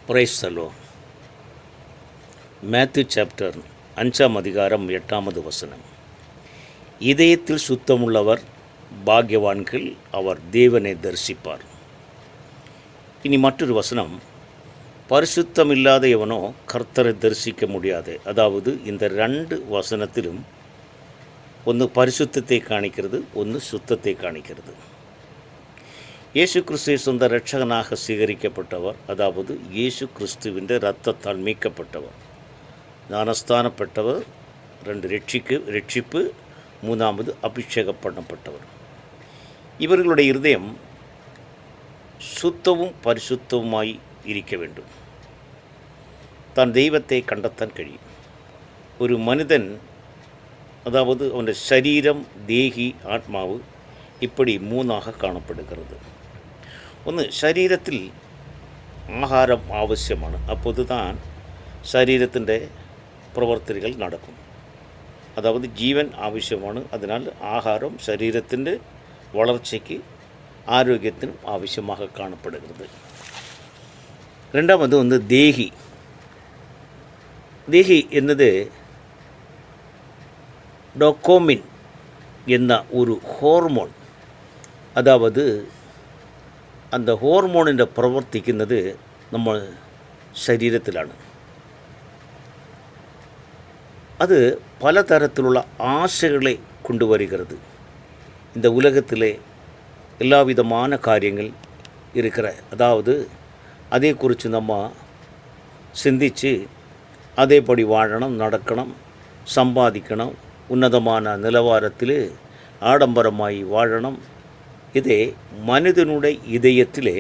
Praise the Lord. Matthew chapter 5:8 இதயத்தில் சுத்தமுள்ளவர் பாக்யவான்கள், அவர் தேவனை தரிசிப்பார். இனி மற்றொரு வசனம், பரிசுத்தம் இல்லாத எவனோ கர்த்தரை தரிசிக்க முடியாது. அதாவது இந்த 2 வசனத்திலும் ஒன்று பரிசுத்தத்தை காணிக்கிறது, ஒன்று சுத்தத்தை காணிக்கிறது. இயேசு கிறிஸ்துவை சொந்த இரட்சகனாக സ്വീകരിக்கப்பட்டவர், அதாவது இயேசு கிறிஸ்துவின் இரத்தத்தால் மீட்கப்பட்டவர், ஞானஸ்தானப்பட்டவர், 2 ரட்சிப்பு, 3வது அபிஷேகம் பண்ணப்பட்டவர். இவர்களுடைய இருதயம் சுத்தமும் பரிசுத்தவுமாய் இருக்க வேண்டும். தான் தெய்வத்தை கண்டத்தான் കഴിയും. ஒரு மனிதன், அதாவது அவனுடைய சரீரம், தேகி, ஆத்மாவு, இப்படி 3ஆக காணப்படுகிறது. ഒന്ന്, ശരീരത്തിൽ ആഹാരം ആവശ്യമാണ്. அப்போது தான் ശരീരത്തിൻ്റെ പ്രവർത്തികൾ നടക്കും. அதாவது ஜீவன் ஆവശ്யമാണ്. அதனால் ஆகாரம் சரீரத்திൻ്റെ வளர்ச்சிக்கு, ஆரோக்கியத்திനും ஆവശ്யமாக காணப்படுகிறது. ரெண்டாவது வந்து தேகி. தேகி എന്നത് ഡോക്കോമിൻ എന്ന ഒരു ഹോർമോൺ, അതായത് அந்த ஹோர்மோனிൻ്റെ പ്രവർത്തിക്കുന്നത് നമ്മൾ ശരീരത്തിലാണ്. அது பலதரத்திலுள்ள ஆசைகளை கொண்டு வருகிறது. இந்த உலகத்திலே எல்லா விதமான காரியங்கள் இருக்கிற, அதாவது அதை குறித்து நம்ம சிந்தித்து அதேபடி வாழணும், நடக்கணும், சம்பாதிக்கணும், உன்னதமான நிலவாரத்தில் ஆடம்பரமாய் வாழணும். இதே மனிதனுடைய இதயத்திலே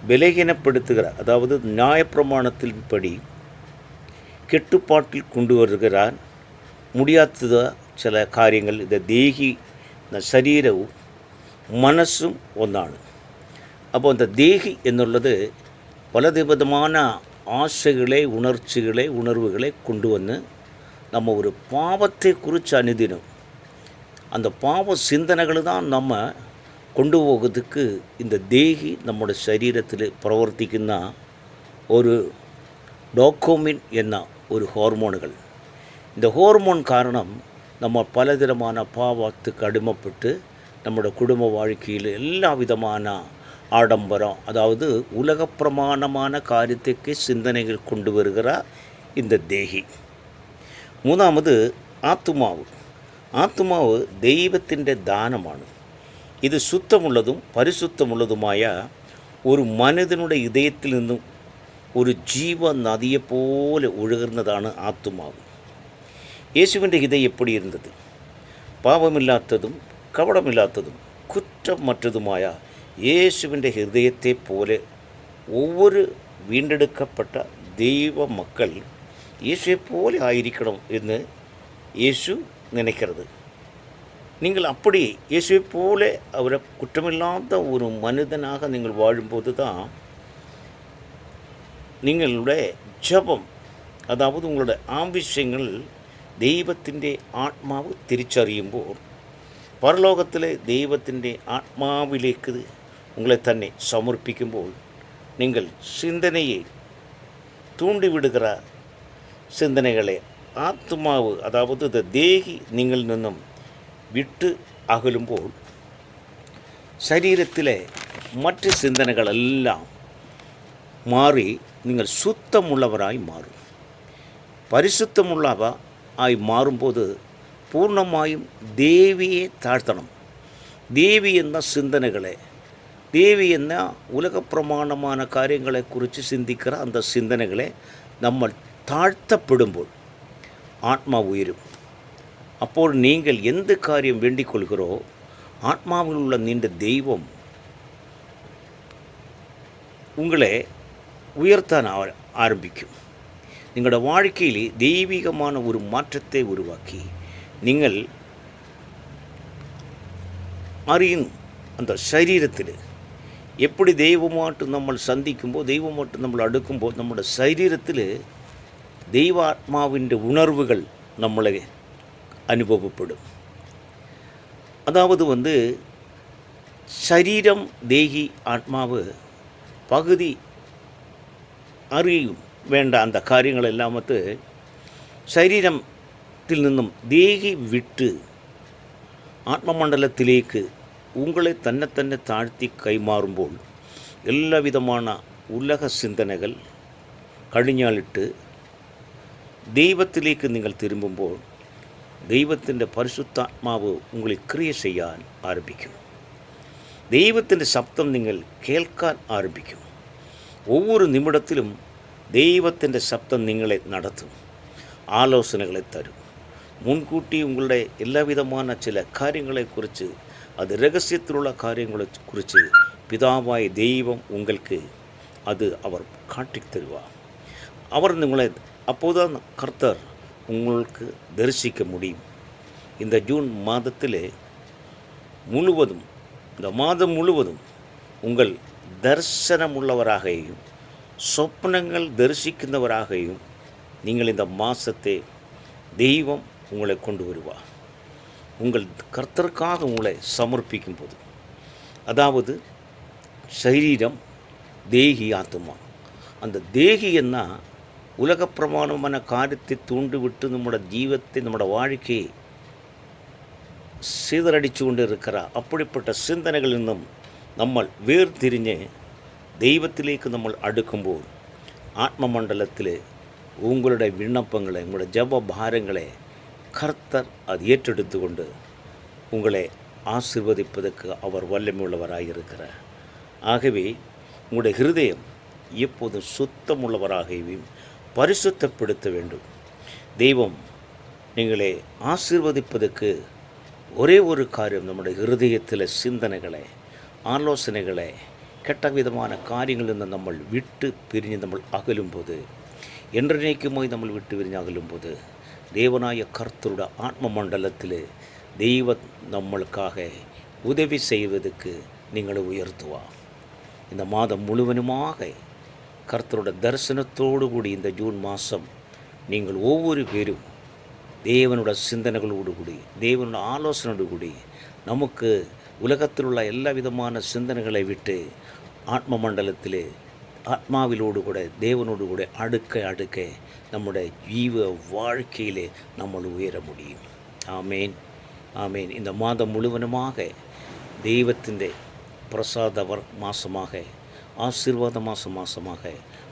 பலகீனப்படுத்துகிற, அதாவது நியாயப்பிரமாணத்தின்படி கெட்டுப்பாட்டில் கொண்டு வருகிறார் முடியாத சில കാര്യങ്ങൾ. ഇത് ദേഹി, ശരീരവും മനസ്സും ഒന്നാണ്. അപ്പോൾ இந்த தேகி എന്നുള്ളത് பலவிதமான ஆசைகளை, உணர்வுகளை கொண்டு வந்து நம்ம ஒரு பாவத்தை குறித்து அனுதினம் அந்த பாவ சிந்தனைகள் தான் நம்ம கொண்டு போகிறதுக்கு இந்த தேகி நம்முடைய ശരീരത്തിൽ പ്രവർത്തിക്കുന്ന ഒരു ഡോക്കോമിൻ എന്ന ഒരു ഹോർമോണുകൾ. இந்த ஹோர்மோன் காரணம் நம்ம பலவிதமான பாவத்துக்கு அடிமைப்பட்டு நம்முடைய குடும்ப வாழ்க்கையில் எல்லா விதமான ஆடம்பரம், அதாவது உலக பிரமாணமான காரியத்துக்கு சிந்தனைகள் கொண்டு வருகிற இந்த தேகி. 3வது ആത്മാവ്. ആത്മാവ് ദൈവത്തിൻ്റെ ദാനമാണ്. ഇത് ശുദ്ധമുള്ളതും പരിശുദ്ധമുള്ളതുമായ ഒരു മനുഷ്യനുടെ இதயത്തിൽ നിന്നും ഒരു ജീവനദിയെപ്പോലെ ഒഴുകുന്നതാണ് ആത്മാവ്. യേശുവിൻ്റെ ഹൃദയം எப்படி இருந்தது? പാപമില്ലാത്തതും കപടമില്ലാത്തതും കുറ്റമറ്റതുമായ യേശുവിൻ്റെ ഹൃദയത്തെ പോലെ ஒவ்வொரு വീണ്ടെടുക്കപ്പെട്ട ദൈവ മക്കൾ യേശുவை പോലെ ആയിരിക്കണം എന്ന് യേശു நினைக்கிறது. நீங்கள் அப்படி இயேசுவை போல அவரை குற்றமில்லாத ஒரு மனிதனாக நீங்கள் வாழும்போது தான் നിങ്ങളുടെ ജപം, അതായത് ഉങ്ങളുടെ ആവശ്യങ്ങൾ ദൈവത്തിൻ്റെ ആത്മാവ് തിരിച്ചറിയുമ്പോൾ പരലോകത്തിലെ ദൈവത്തിൻ്റെ ആത്മാവിലേക്ക് ഉങ്ങളെ തന്നെ സമർപ്പിക്കുമ്പോൾ നിങ്ങൾ சிந்தனையை தூண்டிவிடுகிற சிந்தனைகளை ആത്മാവ്, അതായത് ദേഹി നിങ്ങളിൽ നിന്നും വിട്ട് അകലുമ്പോൾ ശരീരത്തിലെ മറ്റ് ചിന്തനകളെല്ലാം മാറി നിങ്ങൾ சுத்தமுள்ளவராய் മാറും. പരിശുദ്ധമുള്ളവ ആയി മാറുമ്പോൾ പൂർണ്ണമായും ദേവിയെ താഴ്ത്തണം. ദേവി എന്ന ചിന്തനകളെ, ദേവി എന്ന ഉലകപ്രമാണமான കാര്യങ്ങളെക്കുറിച്ച് ചിന്തിக்கிற அந்த ചിന്തനകളെ നമ്മൾ താഴ്ത്തപ്പെടുമ്പോൾ ஆத்மாவு உயரும். അപ്പോൾ நீங்கள் எந்த காரியம் வேண்டிக் கொள்கிறோ ஆத்மாவில் உள்ள நீண்ட தெய்வம் உங்களை உயர்த்தான் ஆரம்பிக்கும். നിങ്ങളുടെ வாழ்க்கையில் தெய்வீகமான ஒரு மாற்றத்தை உருவாக்கி நீங்கள் அறியும் அந்த ശരീരത്തിൽ எப்படி தெய்வமாட்டு നമ്മൾ சந்திக்கும்போது, தெய்வமாட்டு നമ്മൾ അടുക്കുമ്പോൾ നമ്മുടെ ശരീരത്തിൽ ദൈവാത്മാവിൻ്റെ ഉണർവുകൾ നമ്മളെ അനുഭവപ്പെടും. அதாவது சரீரம், தேகி, ஆத்மாவு பகுதி അറിയും വേണ്ട அந்த കാര്യങ്ങളെല്ലാം ശരീരത്തിൽ നിന്നും ദേഹി വിട്ട് ആത്മമണ്ഡലത്തിലേക്ക് ഉങ്ങളെ തന്നെ താഴ്ത്തി കൈമാറുമ്പോൾ എല്ലാവിധமான ഉലക ചിന്തനകൾ കഴിഞ്ഞാലിട്ട് ദൈവത്തിലേക്ക് നിങ്ങൾ തിരുമ്പുമ്പോൾ ദൈവത്തിൻ്റെ പരിശുദ്ധാത്മാവ് ഉങ്ങളിൽ ക്രിയ ചെയ്യാൻ ആരംഭിക്കും. ദൈവത്തിൻ്റെ ശബ്ദം നിങ്ങൾ കേൾക്കാൻ ആരംഭിക്കും. ஒவ்வொரு நிமிடத்திலும் ദൈവത്തിൻ്റെ ശബ്ദം നിങ്ങളെ നടത്തും, ആലോചനകളെ തരും. മുൻകൂട്ടി ഉങ്ങളുടെ എല്ലാവിധமான ചില കാര്യങ്ങളെക്കുറിച്ച്, அது രഹസ്യത്തിലുള്ള കാര്യങ്ങളെക്കുറിച്ച് பிதாவாய தெய்வம் உங்களுக்கு அது அவர் காட்டித் தருவார். அவர் உங்களை அப்போதான் கர்த்தர் உங்களுக்கு தரிசிக்க முடியும். இந்த ஜூன் மாதத்திலே முழுவதும், இந்த மாதம் முழுவதும் உங்கள் தரிசனமுள்ளவராகவும் சொப்பனங்கள் தரிசிக்கின்றவராகவும் நீங்கள் இந்த மாதத்தை தெய்வம் உங்களை கொண்டு வருவார். உங்கள் கர்த்தருக்காக உங்களை சமர்ப்பிக்கும் போது, அதாவது சரீரம், தேகி, ஆத்மா. அந்த தேகின்னா உலக பிரமாணமான காரியத்தை தூண்டிவிட்டு நம்முடைய ஜீவத்தை, நம்முடைய வாழ்க்கையை சிதறடிச்சு கொண்டு இருக்கிற அப்படிப்பட்ட சிந்தனைகளில் நிന്നും നമ്മൾ വേർതിരിഞ്ഞ് ദൈവത്തിലേക്ക് നമ്മൾ അടുക്കുമ്പോൾ ആത്മമണ്ഡലത്തിൽ உங்களுடைய விண்ணப்பங்களை, உங்களுடைய ஜப பாரங்களை கர்த்தர் அது ஏற்றெடுத்துக்கொண்டு உங்களை ஆசீர்வதிப்பதற்கு அவர் வல்லமையுள்ளவராயிருக்கிறார். ஆகவே உங்களுடைய ஹிருதயம் எப்போதும் சுத்தமுள்ளவராகவும் பரிசுத்தப்படுத்த வேண்டும். தெய்வம் நீங்களே ஆசீர்வதிப்பதற்கு ஒரே ஒரு காரியம், நம்முடைய ஹிருதயத்தில் சிந்தனைகளை, ஆலோசனைகளை, கெட்ட விதமான காரியங்களிலிருந்து நம்ம விட்டு பிரிஞ்சு நம்ம அகலும்போது, என்றைக்குமோய் நம்ம விட்டு பிரிஞ்சு அகலும்போது தேவனாய கர்த்தருடைய ஆத்ம மண்டலத்தில் தெய்வம் நம்மளுக்காக உதவி செய்வதற்கு நீங்களை உயர்த்துவார். இந்த மாதம் முழுவதுமாக கர்த்தருடைய தரிசனத்தோடு கூடி இந்த ஜூன் மாதம் நீங்கள் ஒவ்வொரு பேரும் தேவனுடைய சிந்தனைகளோடு கூடி, தேவனுடைய ஆலோசனையோடு கூடி, நமக்கு உலகத்தில் உள்ள எல்லா விதமான சிந்தனைகளை விட்டு ஆத்ம மண்டலத்தில் ஆத்மாவிலோடு கூட தேவனோடு கூட அடுக்க நம்முடைய ஜீவ வாழ்க்கையிலே நம்ம உயர முடியும். ஆமேன், ஆமேன். இந்த மாதம் முழுவதுமாக தெய்வத்திൻ്റെ பிரசாத மாதமாக, ஆசீர்வாத மாதமாக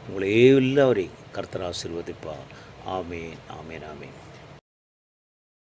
உங்களை எல்லாரையும் கர்த்தர் ஆசீர்வதிப்பார். ஆமேன், ஆமேன், ஆமேன்.